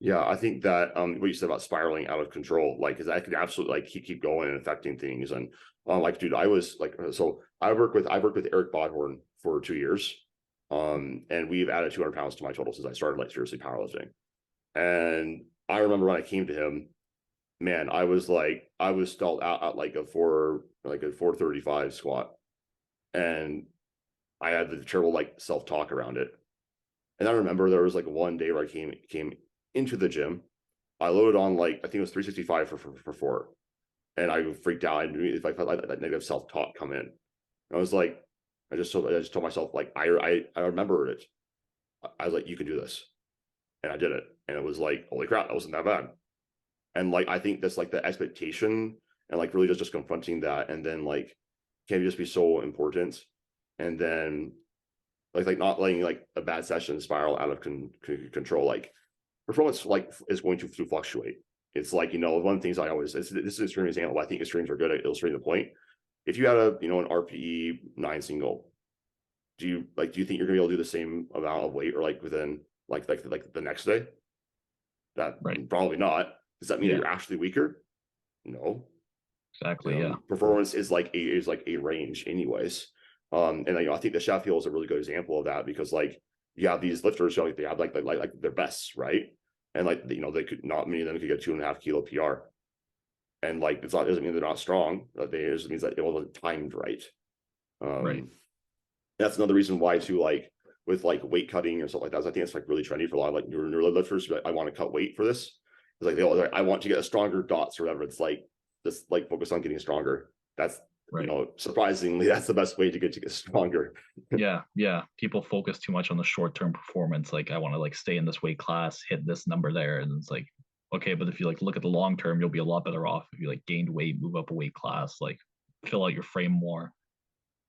Yeah, I think that what you said about spiraling out of control, like, because I could absolutely like keep going and affecting things. And like, dude, I was like, so I worked with Eric Bodhorn for 2 years, and we've added 200 pounds to my total since I started like seriously powerlifting. And I remember when I came to him, man, I was stalled out at like a 435 squat, and I had the terrible like self talk around it. And I remember there was like one day where I came into the gym. I loaded on like I think it was 365 for four, and I freaked out. I knew if I felt like that negative self talk come in. And I was like, I just told myself like I remembered it. I was like, you can do this, and I did it, and it was like, holy crap, that wasn't that bad. And like I think that's like the expectation, and like really just confronting that, and then like can just be so important. And then like not letting like a bad session spiral out of control. Like performance like is going to fluctuate. It's like, one of the things I always, this is an extreme example. I think extremes are good at illustrating the point. If you had an RPE 9 single, do you think you're gonna be able to do the same amount of weight or like within like the next day? That Right. probably not. Does that mean that Yeah, you're actually weaker? No. exactly. Yeah. Performance is like a range anyways. And I think the Sheffield is a really good example of that, because like you have these lifters who like they have like their bests, right? And like they could, not many of them could get 2.5 kilo PR. And like it's not, doesn't mean they're not strong. It just means that it wasn't timed right. Right. That's another reason why too, like with like weight cutting or stuff like that. I think it's like really trendy for a lot of like neuro lifters. Like, I want to cut weight for this. It's like I want to get a stronger dots or whatever. It's like just like focus on getting stronger. That's Right. surprisingly that's the best way to get stronger. Yeah, yeah. People focus too much on the short-term performance. Like, I want to like stay in this weight class, hit this number there, and it's like, okay, but if you like look at the long term, you'll be a lot better off if you like gained weight, move up a weight class, like fill out your frame more.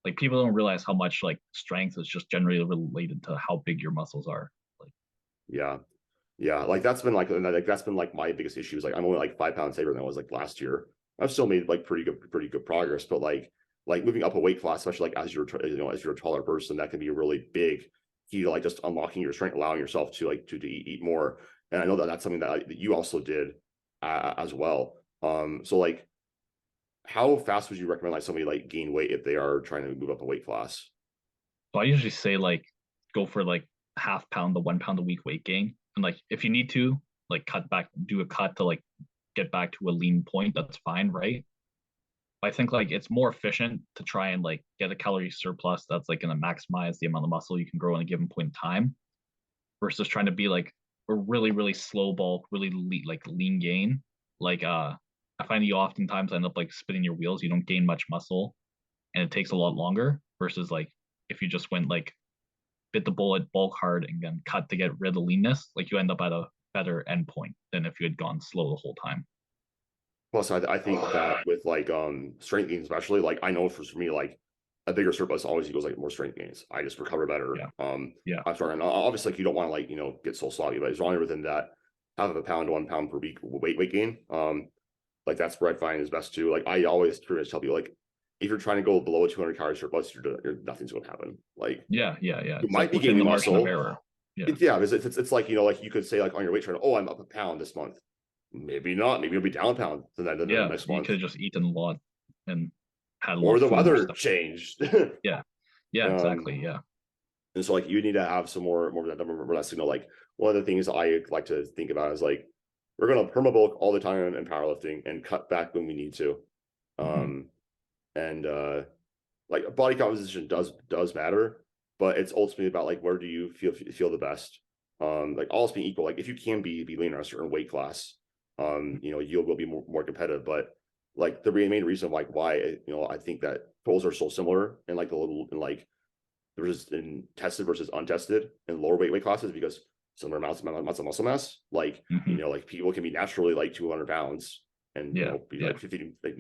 Like people don't realize how much like strength is just generally related to how big your muscles are. Like, Yeah. Yeah, like that's been like my biggest issue is like I'm only like 5 pounds heavier than I was like last year. I've still made like pretty good progress, but like moving up a weight class, especially like as you're a taller person, that can be a really big key to like just unlocking your strength, allowing yourself to like to eat more. And I know that that's something that you also did as well. So like how fast would you recommend like somebody like gain weight if they are trying to move up a weight class? So I usually say like go for like half pound to 1 pound a week weight gain. And like if you need to like cut back, do a cut to like get back to a lean point, that's fine, right? I think like it's more efficient to try and like get a calorie surplus that's like going to maximize the amount of muscle you can grow in a given point in time versus trying to be like a really, really slow bulk, really like lean gain. Like I find you oftentimes end up like spinning your wheels. You don't gain much muscle and it takes a lot longer versus like if you just went like bit the bullet, bulk hard, and then cut to get rid of the leanness, like you end up at a better endpoint than if you had gone slow the whole time. Plus, I think that with like strength gains, especially like I know for me like a bigger surplus always equals like more strength gains. I just recover better. Yeah. Yeah. I'm sorry, and obviously like you don't want to like get so sloppy, but as long as within that half of a pound to 1 pound per week weight gain, like that's where I find is best too. Like I always pretty much tell people like if you're trying to go below a 200 calorie surplus, nothing's going to happen. Like Yeah. Yeah. Yeah. you It's might like be within gaining the margin of muscle. error. Yeah. Yeah, because it's like like you could say like on your weight training, oh, I'm up a pound this month. Maybe not. Maybe you'll be down a pound the Yeah. next You month, could have just eaten a lot and had a lot or of the food and weather stuff. changed. Yeah. Yeah. um, Exactly. Yeah. and so like you need to have some more of that number, more of that signal. Like one of the things I like to think about is like we're gonna perma bulk all the time in powerlifting and cut back when we need to. Hmm. Um, and like body composition does matter, but it's ultimately about like where do you feel the best. Like all else being equal, like if you can be lean on a certain weight class, you will be more competitive. But like the main reason like why I think that goals are so similar and like the little and like there's in tested versus untested in lower weight classes because similar amounts of muscle mass. Like Hmm. like people can be naturally like 200 pounds and Yeah. be Yeah. like 15 like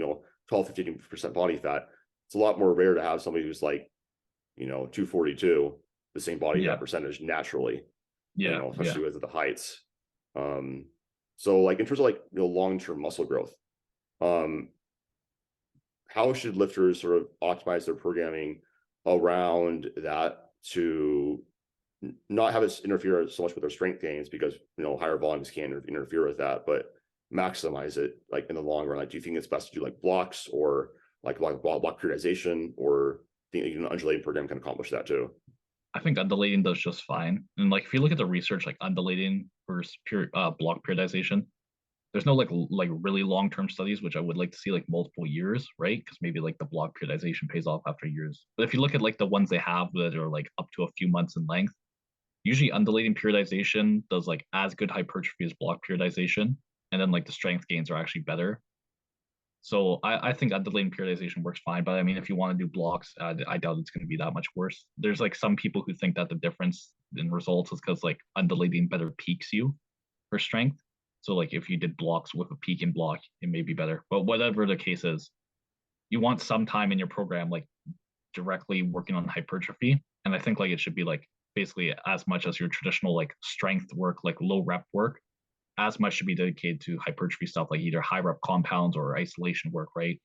12-15% body fat. It's a lot more rare to have somebody who's like 242 the same body fat Yeah. percentage naturally, Yeah. Yeah. especially with the heights. Um, so like in terms of like long-term muscle growth, um, how should lifters sort of optimize their programming around that to not have it interfere so much with their strength gains because higher volumes can interfere with that, but maximize it like in the long run? Like, do you think it's best to do like blocks or like block periodization, or think an undulating program can accomplish that too? I think undulating does just fine. And like if you look at the research, like undulating versus pure block periodization, there's no like really long term studies, which I would like to see like multiple years, right? Because maybe like the block periodization pays off after years. But if you look at like the ones they have that are like up to a few months in length, usually undulating periodization does like as good hypertrophy as block periodization, and then like the strength gains are actually better. So I think undulating periodization works fine, but I mean, if you want to do blocks, I doubt it's going to be that much worse. There's like some people who think that the difference in results is because like undulating better peaks you for strength. So like if you did blocks with a peak in block, it may be better. But whatever the case is, you want some time in your program like directly working on hypertrophy. And I think like it should be like basically as much as your traditional like strength work, like low rep work, as much should be dedicated to hypertrophy stuff, like either high rep compounds or isolation work, right?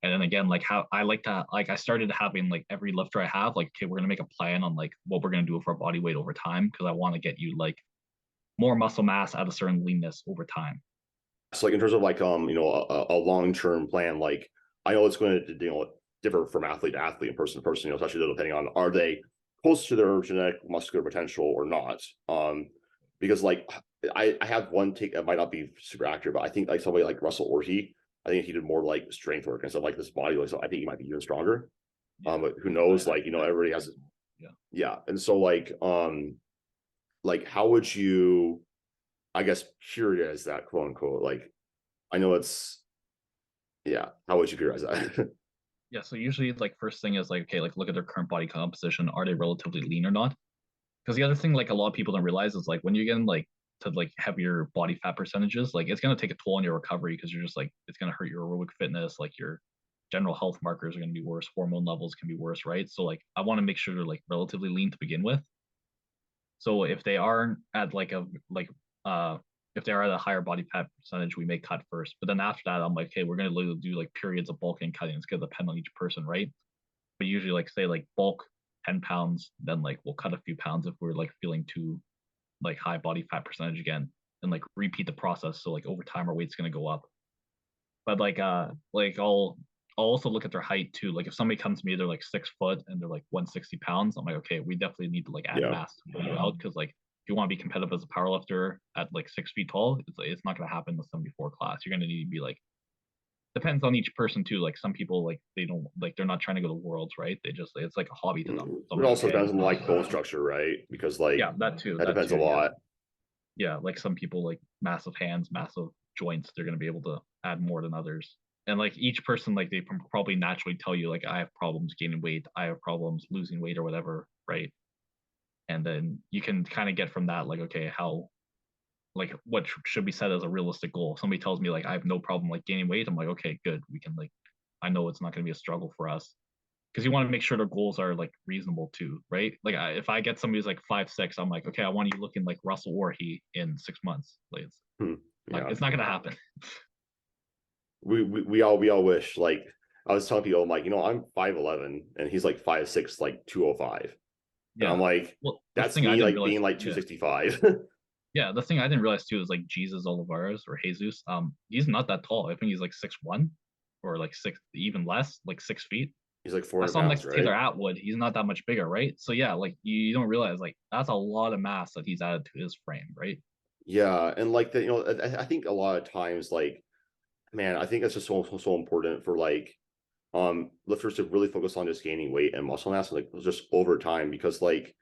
And then again, like how I like to like I started having like every lifter I have, like, okay, we're gonna make a plan on like what we're gonna do with our body weight over time because I want to get you like more muscle mass at a certain leanness over time. So like in terms of like a long-term plan, like I know it's going to differ from athlete to athlete and person to person, especially depending on are they close to their genetic muscular potential or not. Because like I have one take that might not be super accurate, but I think like somebody like Russell Orhe, I think he did more like strength work and stuff like this body weight. So I think he might be even stronger. Yeah, But who I, knows? I Like, think I everybody think has so. Yeah. yeah. And so like how would you, I guess, periodize that, quote unquote? Like I know it's yeah. How would you periodize that? Yeah, so usually like first thing is like okay, like look at their current body composition. Are they relatively lean or not? Because the other thing like a lot of people don't realize is like when you're getting like to like heavier body fat percentages, like it's gonna take a toll on your recovery because you're just like it's gonna hurt your aerobic fitness, like your general health markers are gonna be worse, hormone levels can be worse, right? So like I want to make sure they're like relatively lean to begin with. So if they aren't at like a like if they are at a higher body fat percentage, we may cut first. But then after that, I'm like, okay, we're gonna do like periods of bulking and cutting. It's gonna depend on each person, right? But usually like say like bulk 10 pounds, then like we'll cut a few pounds if we're like feeling too like high body fat percentage again, and like repeat the process. So like over time our weight's gonna go up. But like I'll I'll also look at their height too. Like if somebody comes to me, they're like 6 foot and they're like 160 pounds. I'm like, okay, we definitely need to like add Yeah. mass to pull you out because like if you want to be competitive as a powerlifter at like 6 feet tall, it's not going to happen in the 74 class. You're going to need to be like depends on each person too. Like some people like they don't like they're not trying to go to worlds, right? They just it's like a hobby to them. So I'm It like, also okay, depends on like bone structure, right? Because like yeah, that too, that depends a yeah, lot. yeah. Like some people like massive hands, massive joints, they're gonna be able to add more than others. And like each person, like they probably naturally tell you like I have problems gaining weight, I have problems losing weight or whatever, right? And then you can kind of get from that like okay, how like what should be set as a realistic goal. If somebody tells me like I have no problem like gaining weight, I'm like okay, good, we can like I know it's not going to be a struggle for us because you want to make sure their goals are like reasonable too, right? Like if I get somebody who's like 5'6", I'm like, okay, I want you looking like Russell Orhe in 6 months. Like Hmm. Yeah. it's not gonna happen. We all wish, like I was telling people, I'm like, I'm 5'11" and he's like 5'6", like 205. And I'm Yeah. like, Well, the that's thing I me didn't like realize, being like yeah, 265. yeah, the thing I didn't realize too is like Jesus Olivares or Jesus. He's not that tall. I think he's like 6'1", or like six, even less, like 6 feet. He's like I 400 saw him pounds, next to Taylor right? Atwood. He's not that much bigger, right? So yeah, like you don't realize like that's a lot of mass that he's added to his frame, right? Yeah. And like that, I think a lot of times, like, man, I think that's just so important for like lifters to really focus on just gaining weight and muscle mass, like just over time, because like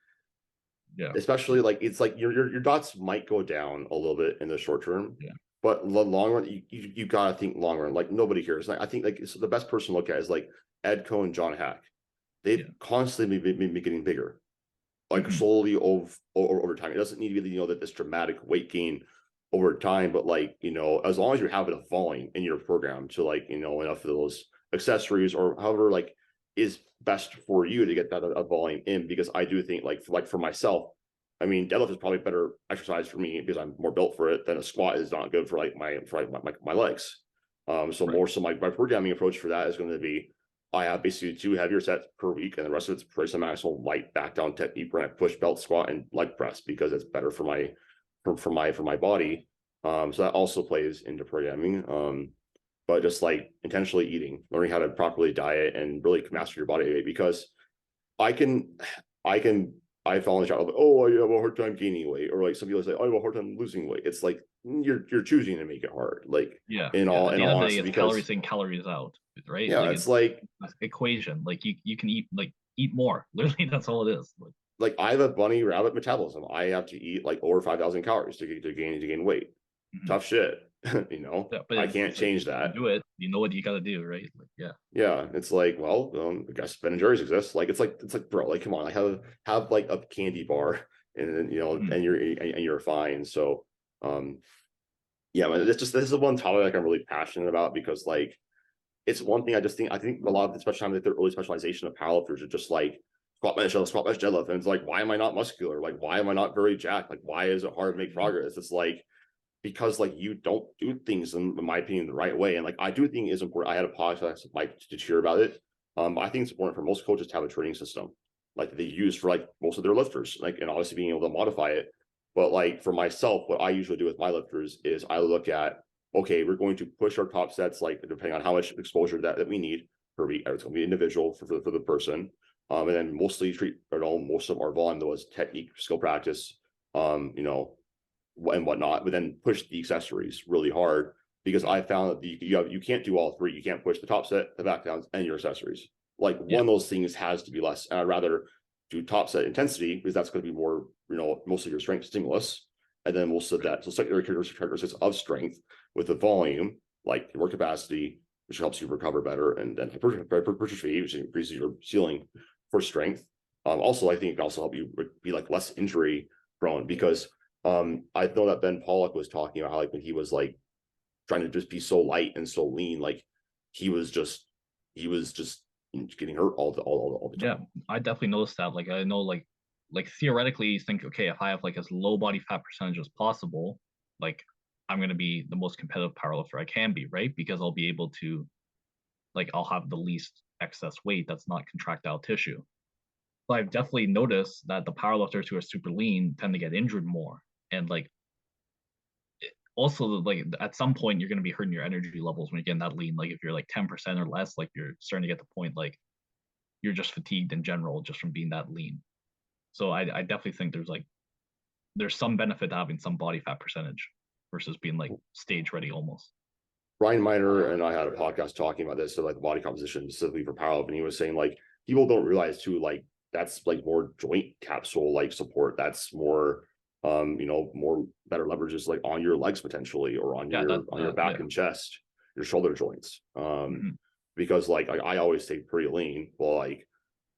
Yeah, especially like it's like your dots might go down a little bit in the short term, yeah, but the long run you gotta think long run. Like nobody cares. Like, I think like the best person to look at is like Ed Cohn, John Hack. They've yeah. constantly been getting bigger, like Hmm. slowly over time. It doesn't need to be that this dramatic weight gain over time, but like as long as you have enough volume in your program to like enough of those accessories or however like is best for you to get that volume in. Because I do think like for myself, I mean deadlift is probably better exercise for me because I'm more built for it than a squat is not good for like my legs. So Right. more so my programming approach for that is going to be I have basically 2 heavier sets per week, and the rest of it's pretty some actual light back down technique where I push, belt, squat, and leg press because it's better for my body. So that also plays into programming. But just like intentionally eating, learning how to properly diet and really master your body weight, because I can I can I fall in the trap of, oh, I have a hard time gaining weight, or like some people say, oh, I have a hard time losing weight. It's like you're choosing to make it hard, like Yeah, in yeah. all At in the end all of the day, honesty, it's calories because in, calories out, right? yeah, Like it's it's equation. Like you can eat like eat more. Literally, that's all it is. like I have a bunny rabbit metabolism. I have to eat like over 5,000 calories to gain weight. Mhm. Tough shit. Yeah, but I can't it's like change you that. do it. You know what you got to do, right? Like, yeah. Yeah, it's like, well, I guess Ben and Jerry's exist. Like it's like, bro, like come on, like have like a candy bar, and Mhm. and you're fine. So, um, yeah, man, this is one topic like I'm really passionate about, because like it's one thing I think a lot of the special time, like the early specialization of powerlifters are just like squat bench deadlift, and it's like, why am I not muscular? Like why am I not very jacked? Like why is it hard to make Mhm. progress? It's like because like you don't do things in my opinion the right way. And like I do think it's important. I had a podcast like to cheer about it. I think it's important for most coaches to have a training system like they use for like most of their lifters, like, and obviously being able to modify it. But like for myself, what I usually do with my lifters is I look at, okay, we're going to push our top sets, like depending on how much exposure that we need per week. It's going to be individual for the person. And then mostly treat most of our volume though as technique, skill practice, you know, and whatnot, but then push the accessories really hard, because Yeah. I found that you can't do all three. You can't push the top set, the back downs, and your accessories. Like one Yeah. of those things has to be less. And I'd rather do top set intensity because that's going to be more, most of your strength stimulus, and then most of Right. that. So secondary characteristics of strength with the volume, like your capacity, which helps you recover better, and then hypertrophy, which increases your ceiling for strength. Also, I think it can also help you be like less injury prone, because I know that Ben Pollock was talking about how like when he was like trying to just be so light and so lean, like he was just getting hurt all the Yeah. time. I definitely noticed that. Like I know like theoretically you think, okay, if I have like as low body fat percentage as possible, like I'm gonna be the most competitive powerlifter I can be, right? Because I'll be able to like I'll have the least excess weight that's not contractile tissue. But I've definitely noticed that the powerlifters who are super lean tend to get injured more. And like also like at some point you're going to be hurting your energy levels when you're getting that lean. Like if you're like 10% or less, like you're starting to get the point like you're just fatigued in general just from being that lean. So I definitely think there's some benefit to having some body fat percentage versus being like stage ready almost. Ryan Miner and I had a podcast talking about this, so like the body composition specifically for powerlifting. And he was saying like people don't realize too, like that's like more joint capsule like support. That's more more better leverages like on your legs potentially, or on Yeah, your back yeah. and chest, your shoulder joints. Mm-hmm. Because like I always stay pretty lean. Well, like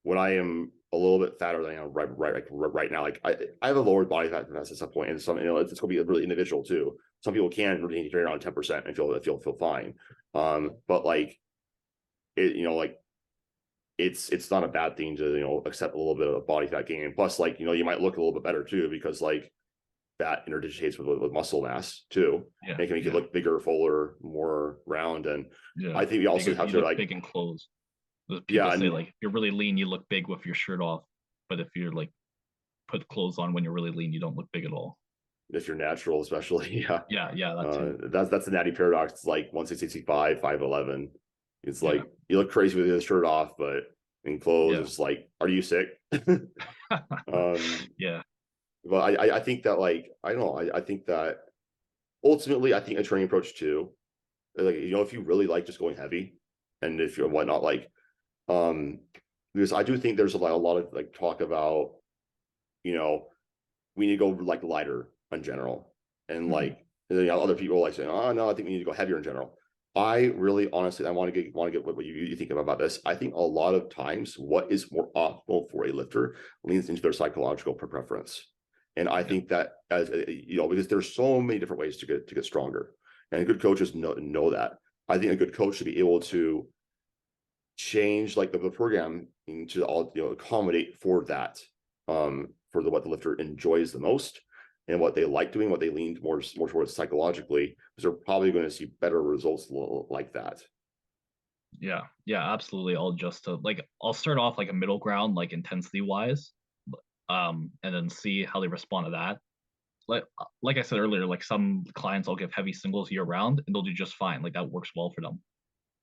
when I am a little bit fatter than I am right now, like I have a lower body fat at some point, and some it's going to be really individual too. Some people can really train around 10% and feel fine, but like like it's not a bad thing to accept a little bit of body fat gain. Plus, like you might look a little bit better too, because like that interdigitates with muscle mass too. Yeah, And it can make you look bigger, fuller, more round, and yeah. I think we also Bigger, have you to look like big in clothes. People yeah, say and like if you're really lean, you look big with your shirt off, but if you're like put clothes on when you're really lean, you don't look big at all. if you're natural, especially, yeah. Yeah, yeah, that too. That's the natty paradox. It's like 165, 5'11". It's Yeah, like you look crazy with your shirt off, but in clothes, yeah, it's like, are you sick? um, yeah, but I think that like I don't know, I think that ultimately I think a training approach too, like if you really like just going heavy, and if you're whatnot, like um because I do think there's a lot of like talk about you know we need to go like lighter in general. And hmm, like other people like saying, oh no, I think we need to go heavier in general. I really honestly I want to get what you think about this. I think a lot of times what is more optimal for a lifter leans into their psychological preference. And I yeah, think that as because there's so many different ways to get stronger. And good coaches know that. I think a good coach should be able to change like the program to all accommodate for that, for what the lifter enjoys the most and what they like doing, what they lean more towards psychologically, because they're probably going to see better results like that. yeah, yeah, absolutely. I'll start off like a middle ground, like intensity wise, and then see how they respond to that. Like I said earlier, like some clients I'll give heavy singles year round and they'll do just fine. Like that works well for them.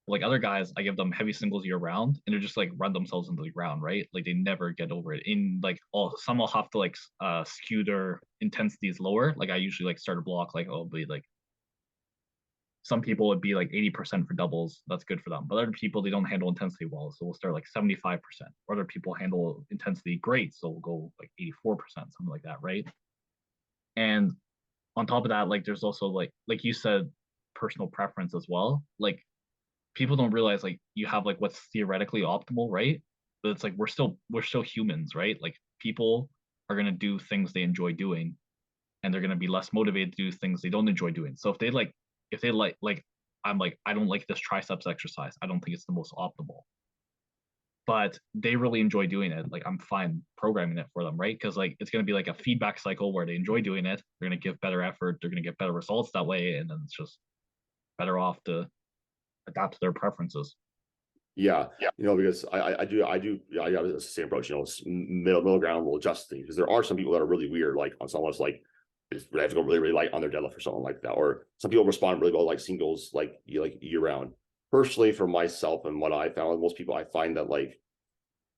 Like other guys, I give them heavy singles year round and they're just like run themselves into the ground, right? Like they never get over it. In like all some will have to like skew their intensities lower. Like I usually like start a block, like I'll be like some people would be like 80% for doubles. That's good for them. But other people, they don't handle intensity well. So we'll start like 75%. Or other people handle intensity great. So we'll go like 84%, something like that, right? And on top of that, like there's also like you said, personal preference as well. Like people don't realize like you have like what's theoretically optimal, right? But it's like we're still humans, right? Like people are gonna do things they enjoy doing, and they're gonna be less motivated to do things they don't enjoy doing. So if they like I'm like I don't like this triceps exercise. I don't think it's the most optimal, but they really enjoy doing it. Like I'm fine programming it for them, right? Because like it's gonna be like a feedback cycle where they enjoy doing it. They're gonna give better effort. They're gonna get better results that way, and then it's just better off to adapt to their preferences. Yeah, because I do yeah, I got the same approach. Middle ground will adjust things, because there are some people that are really weird, like on almost like they have to go really light on their deadlift or something like that. Or some people respond really well like singles, like year round. Personally, for myself and what I found, most people I find that like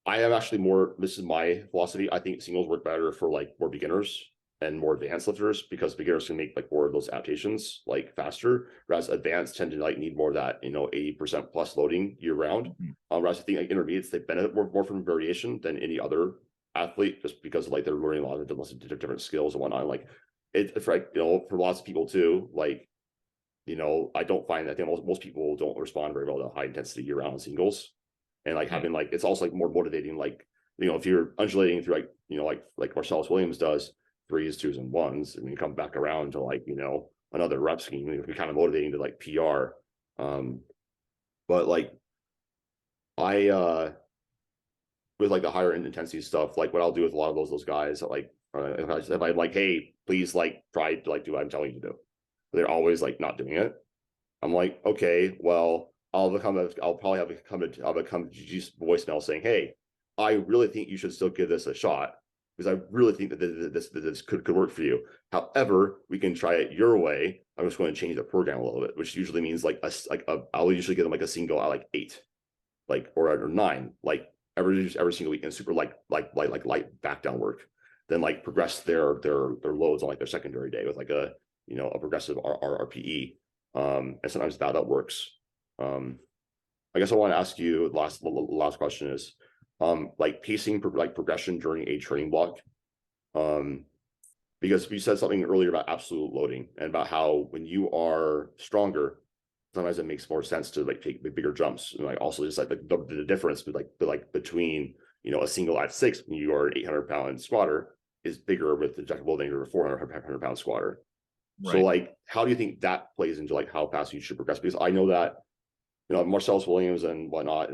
I am actually more. This is my philosophy. I think singles work better for like more beginners and more advanced lifters, because beginners can make like more of those adaptations like faster, whereas advanced tend to like need more of that 80% plus loading year round. Mhm. Whereas I think like intermediates, they benefit more from variation than any other athlete, just because like they're learning a lot of different skills and whatnot. Like it's like for lots of people too, like I don't find that. I think most people don't respond very well to high intensity year round singles, and like Yeah. having like it's also like more motivating. Like if you're undulating through like Marcellus Williams does, threes, twos, and ones, and you come back around to like another rep scheme, it can be kind of motivating to like PR. But like I with like the higher intensity stuff, like what I'll do with a lot of those guys, like if I'm like, hey, please like try to like do what I'm telling you to do, they're always like not doing it. I'm like, okay, well, I'll become just voicemail saying, hey, I really think you should still give this a shot. because I really think that this could work for you. However, we can try it your way. I'm just going to change the program a little bit, which usually means I'll usually give them like a single at like 8, like or 9, like every single week, and super light back down work. Then like progress their loads on like their secondary day with like a progressive RPE. And sometimes that works. I guess I want to ask you last question is like pacing like progression during a training block. Um, because you said something earlier about absolute loading and about how when you are stronger, sometimes it makes more sense to like take bigger jumps. And like also just like the difference between a single at 6 when you are an 800-pound squatter is bigger with the injectable than you're a 400-pound squatter. So Right. like, how do you think that plays into like how fast you should progress? Because I know that Marcellus Williams and whatnot,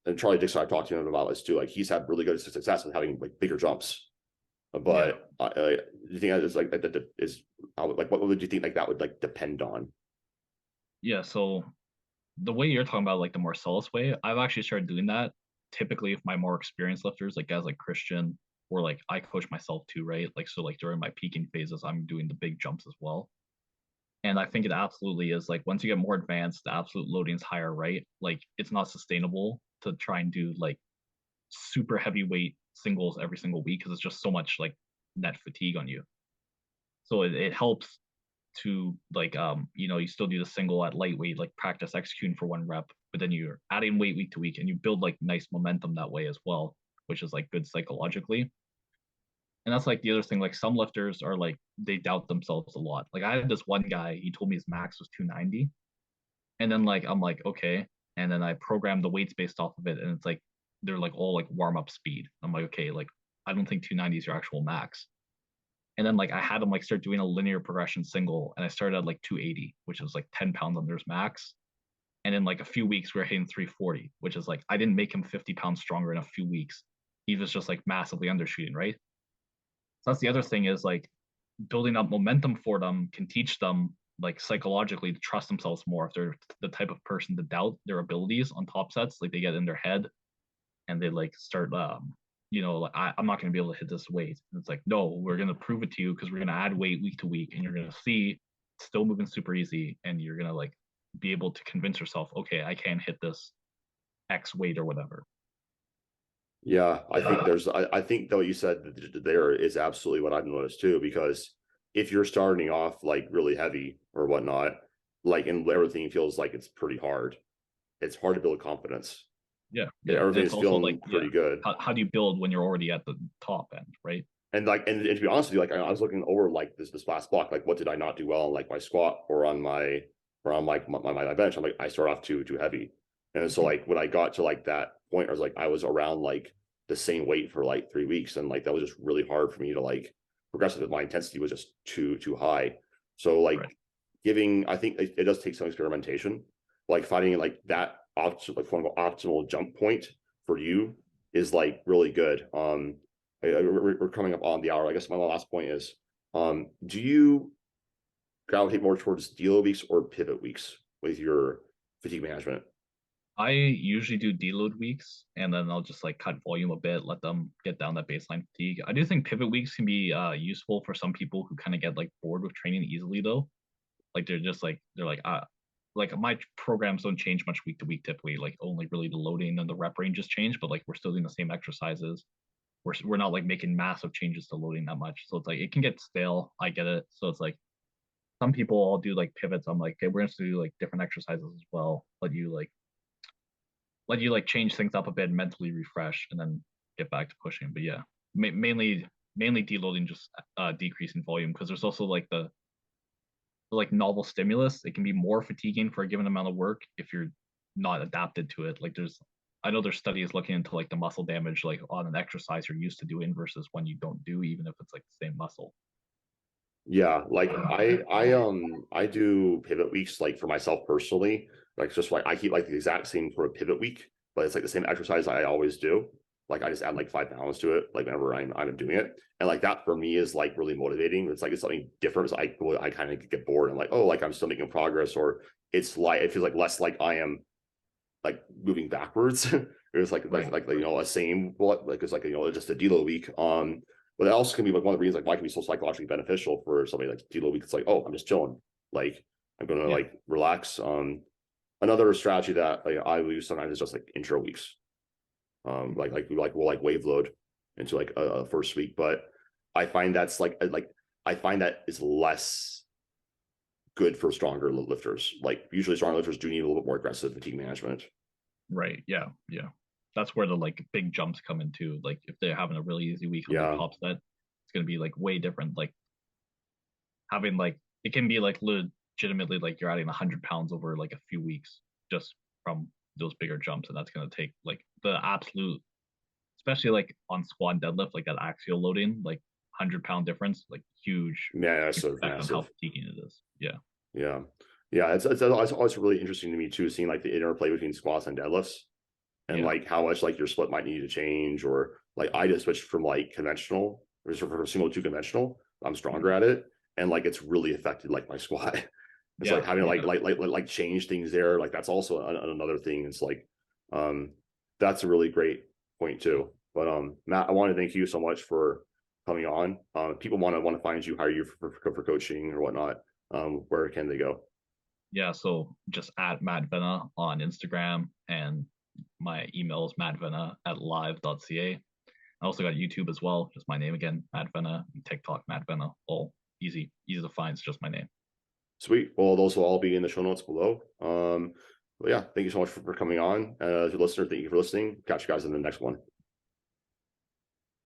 and Charlie Dixon, I've talked to him about this too. Like he's had really good success with having like bigger jumps. Yeah. But do you think it's like that is like what would you think like that would like depend on? Yeah. So the way you're talking about like the Marcellus way, I've actually started doing that typically with my more experienced lifters, like guys like Christian, or like I coach myself too, right? Like so like during my peaking phases, I'm doing the big jumps as well. And I think it absolutely is like once you get more advanced, the absolute loading's higher, right? Like it's not sustainable to try and do like super heavyweight singles every single week because it's just so much like net fatigue on you. So it helps to like you still do the single at lightweight, like practice executing for 1 rep, but then you're adding weight week to week and you build like nice momentum that way as well, which is like good psychologically. And that's like the other thing, like some lifters are like they doubt themselves a lot. Like I had this one guy, he told me his max was 290. And then like I'm like, okay. And then I programmed the weights based off of it. And it's like they're like all like warm up speed. I'm like, okay, like I don't think 290 is your actual max. And then like I had him like start doing a linear progression single, and I started at like 280, which was like 10 pounds under his max. And in like a few weeks, we were hitting 340, which is like I didn't make him 50 pounds stronger in a few weeks. He was just like massively undershooting, right? So that's the other thing is like building up momentum for them can teach them like psychologically to trust themselves more if they're the type of person to doubt their abilities on top sets, like they get in their head and they like start like I'm not going to be able to hit this weight. And it's like, no, we're going to prove it to you because we're going to add weight week to week and you're going to see it's still moving super easy and you're going to like be able to convince yourself, okay, I can hit this X weight or whatever. Yeah, I think though you said that there is absolutely what I've noticed too, because if you're starting off like really heavy or whatnot, like and everything feels like it's pretty hard, it's hard to build confidence. Yeah, and it's Everything's also like, feeling pretty good. how do you build when you're already at the top end, right? And like and to be honest with you, like I was looking over like this last block, like what did I not do well on like my squat or on like my bench? I'm like I start off too heavy. And so Mhm. like when I got to like that point, I was around like the same weight for like 3 weeks. And like that was just really hard for me to like progress with my intensity was just too high. So Right. like I think it does take some experimentation, like finding like that optimal jump point for you is like really good. We're coming up on the hour. I guess my last point is, do you gravitate more towards deload weeks or pivot weeks with your fatigue management? I usually do deload weeks and then I'll just like cut volume a bit, let them get down that baseline fatigue. I do think pivot weeks can be useful for some people who kind of get like bored with training easily though. Like they're like my programs don't change much week to week typically. Like only really the loading and the rep ranges change, but like we're still doing the same exercises. We're not like making massive changes to loading that much. So it's like it can get stale. I get it. So it's like some people all do like pivots. I'm like, okay, we're gonna do like different exercises as well. Let you like change things up a bit, mentally refresh, and then get back to pushing. But yeah, mainly deloading, just decreasing volume because there's also like the like novel stimulus. It can be more fatiguing for a given amount of work if you're not adapted to it. Like I know there's studies looking into like the muscle damage like on an exercise you're used to doing versus when you don't do, even if it's like the same muscle. Yeah, like I do pivot weeks like for myself personally, like just like I keep like the exact same sort of pivot week, but it's like the same exercise I always do. Like I just add like 5 pounds to it, like whenever I'm doing it, and like that for me is like really motivating. It's something different. So I kind of get bored and like oh like I'm still making progress, or it's like it feels like less like I am like moving backwards. It was like Right. a same what like it's like just a deload week. but that also can be like one of the reasons like why it can be so psychologically beneficial for somebody like Deload week. It's like, oh, I'm just chilling. Like I'm gonna Yeah. like relax. Another strategy that like I use sometimes is just like intro weeks. We'll like wave load into like a first week, but I find that's like I find that is less good for stronger lifters. Like usually stronger lifters do need a little bit more aggressive fatigue management. Right. Yeah. Yeah. That's where the like big jumps come into. Like if they're having a really easy week on their Yeah. top set, it's gonna be like way different. Like having like it can be like legitimately like you're adding 100 pounds over like a few weeks just from those bigger jumps, and that's gonna take like the absolute, especially like on squat and deadlift, like that axial loading, like 100 pound difference, like huge Massive, effect on how massive. fatiguing it is. Yeah. Yeah. Yeah. It's always really interesting to me too, seeing like the interplay between squats and deadlifts and Yeah. like how much like your split might need to change, or like I just switched from like conventional or from sumo to conventional. I'm stronger Mhm. at it. And like it's really affected like my squat. It's like Yeah. having to Yeah. like change things there. Like that's also another thing. It's like um that's a really great point too. But Matt, I want to thank you so much for coming on. People want to find you, hire you for coaching or whatnot. Where can they go? Yeah. So just at Matt Vena on Instagram, and my email is mattvena@live.ca. I also got YouTube as well, just my name again, Matt Vena, and TikTok, Matt Vena, all easy to find. It's just my name. Sweet. Well, those will all be in the show notes below. But yeah, thank you so much for coming on. To the listener, thank you for listening. Catch you guys in the next one.